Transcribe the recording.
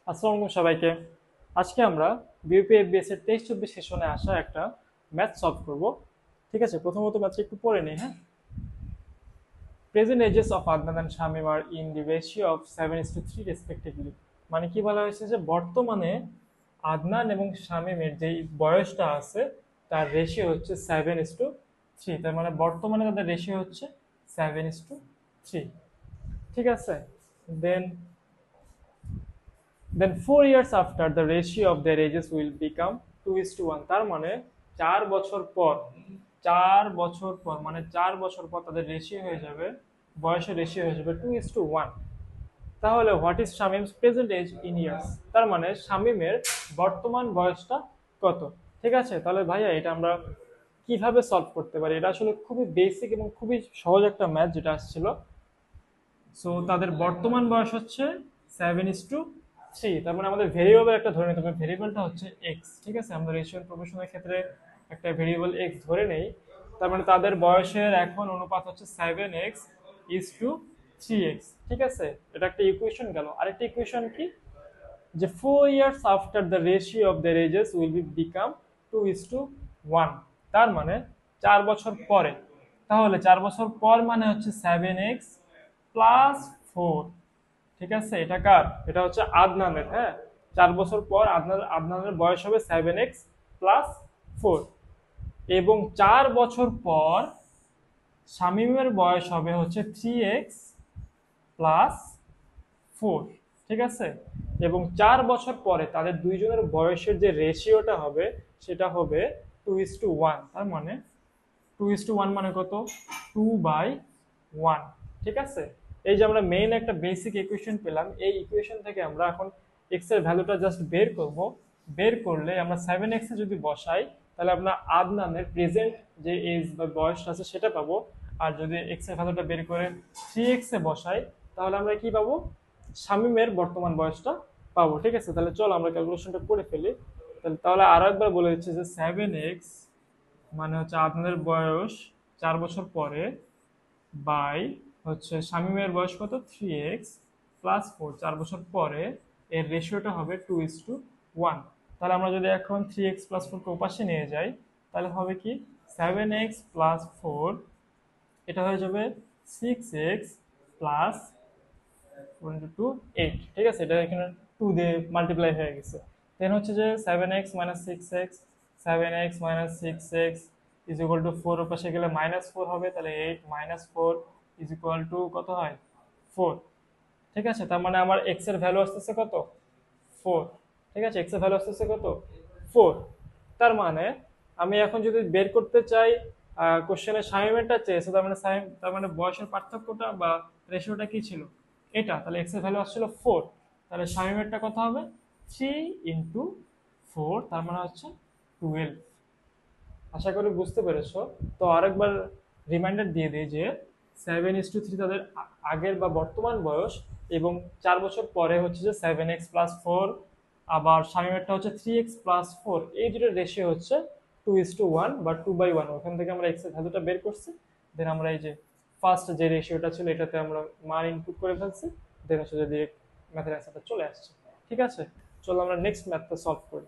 আসসালামু আলাইকুম সবাইকে। আজকে আমরা বিউপিএফবিএস এর 23-24 সেশনে আসা একটা ম্যাথ সলভ করব। ঠিক আছে, প্রথমত ম্যাথটা একটু পড়ে নিই। হ্যাঁ, present ages of Adnan and Shamim are in the ratio of 7:3 respectively. মানে কি বলা হয়েছে যে বর্তমানে আদনান এবং শামীমের যে বয়সটা আছে তার রেশিও হচ্ছে 7:3। তার মানে বর্তমানে তাদের রেশিও হচ্ছে 7:3। ঠিক আছে, দেন then 4 years after the ratio of their ages will become 2:1। তার মানে 4 বছর পর, 4 বছর পর মানে 4 বছর পর তাদের রেশিও হয়ে যাবে, বয়সের রেশিও হয়ে যাবে 2:1। তাহলে what is Shamim's present age in years? তার মানে শামিমের বর্তমান বয়সটা কত? ঠিক আছে, তাহলে ভাইয়া এটা আমরা কিভাবে সলভ করতে পারি? এটা আসলে খুবই বেসিক এবং খুবই সহজ একটা ম্যাথ যেটা আসছিল। সো তাদের বর্তমান বয়স হচ্ছে 7:3। তার মানে আমাদের ভেরিয়েবল একটা ধরে নিতে হবে, ভেরিয়েবলটা হচ্ছে এক্স। ঠিক আছে, আমরা রেশিও প্রফেশনের ক্ষেত্রে একটা ভেরিয়েবল এক্স ধরে নেই। তার মানে তাদের বয়সের এখন অনুপাত হচ্ছে 7x:3x। ঠিক আছে, এটা একটা ইকুয়েশন গেল। আরেকটা ইকুয়েশন কি, যে 4 years after the ratio of their ages will be become 2:1। তার মানে 4 বছর পরে, তাহলে 4 বছর পর মানে হচ্ছে 7x+4। ঠিক আছে, এটা কার? এটা হচ্ছে আদনানের। হ্যাঁ, 4 বছর পর আদনানের বয়স হবে 7x+4, এবং 4 বছর পর শামীমের বয়স হবে হচ্ছে 3x+4। ঠিক আছে, এবং 4 বছর পরে তাদের দুইজনের বয়সের যে রেশিওটা হবে সেটা হবে 2:1। তার মানে 2:1 মানে কত? 2/1। ঠিক আছে, এই যে আমরা মেইন একটা বেসিক ইকুয়েশন পেলাম, এই ইকুয়েশন থেকে আমরা এখন এক্স এর ভ্যালুটা জাস্ট বের করব। বের করলে আমরা 7x এ যদি বসাই তাহলে আমরা আদনানের প্রেজেন্ট যে এজ বা বয়সটা আছে সেটা পাবো। আর যদি এক্স এর ভ্যালুটা বের করে 3x এ বসাই তাহলে আমরা কি পাবো? শামীমের বর্তমান বয়সটা পাবো। ঠিক আছে, তাহলে চলো আমরা ক্যালকুলেশনটা করে ফেলি। তাহলে আরো একবার বলে দিচ্ছি যে 7x মানে হচ্ছে আপনাদের বয়স 4 বছর পরে, বাই হচ্ছে শামীমের বয়স কত? 3x+4, 4 বছর পরে এর রেশিওটা হবে 2:1। তাহলে আমরা যদি এখন 3x+4 কে ওপাশে নিয়ে যাই তাহলে হবে কি, 7x+4 এটা হয়ে যাবে 6x+4 × 2 8। ঠিক আছে, এটা এখানে 2 দিয়ে মাল্টিপ্লাই হয়ে গেছে। দেন হচ্ছে যে 7x-6x, 7x-6x is equal to 4 এর পাশে গেলে -4 হবে, তাহলে 8-4 ইজ ইকুয়াল টু কত হয়? 4। ঠিক আছে, তার মানে আমার x এর ভ্যালু আসতেছে কত? 4। ঠিক আছে, x এর ভ্যালু আসতেছে কত? 4। তার মানে আমি এখন যদি বের করতে চাই, কোশ্চেনে শামীমেরটা চেয়েছে, তার মানে বয়সের পার্থক্যটা বা রেশিওটা কি ছিল? এটা, তাহলে x এর ভ্যালু আসছিল 4। তাহলে শামীমেরটা কত হবে? 3 × 4, তার মানে হচ্ছে 12। আশা করি বুঝতে পেরেছো। তো আরেকবার রিমাইন্ডার দিয়ে দিই যে 7:3 তাদের আগের বা বর্তমান বয়স, এবং 4 বছর পরে হচ্ছে যে 7x+4, আবার শামীমেরটা হচ্ছে 3x+4। এই দুটোর রেশিও হচ্ছে 2:1 বা 2/1। ওখান থেকে আমরা এক্স এর ভ্যালুটা বের করছি। দেন আমরা এই যে ফার্স্ট যে রেশিওটা ছিল এটাতে আমরা মান ইনপুট করে ফেলছি। দেন হচ্ছে যদি ম্যাথের অ্যান্সারটা চলে আসছে। ঠিক আছে, চলো আমরা নেক্সট ম্যাথটা সলভ করি।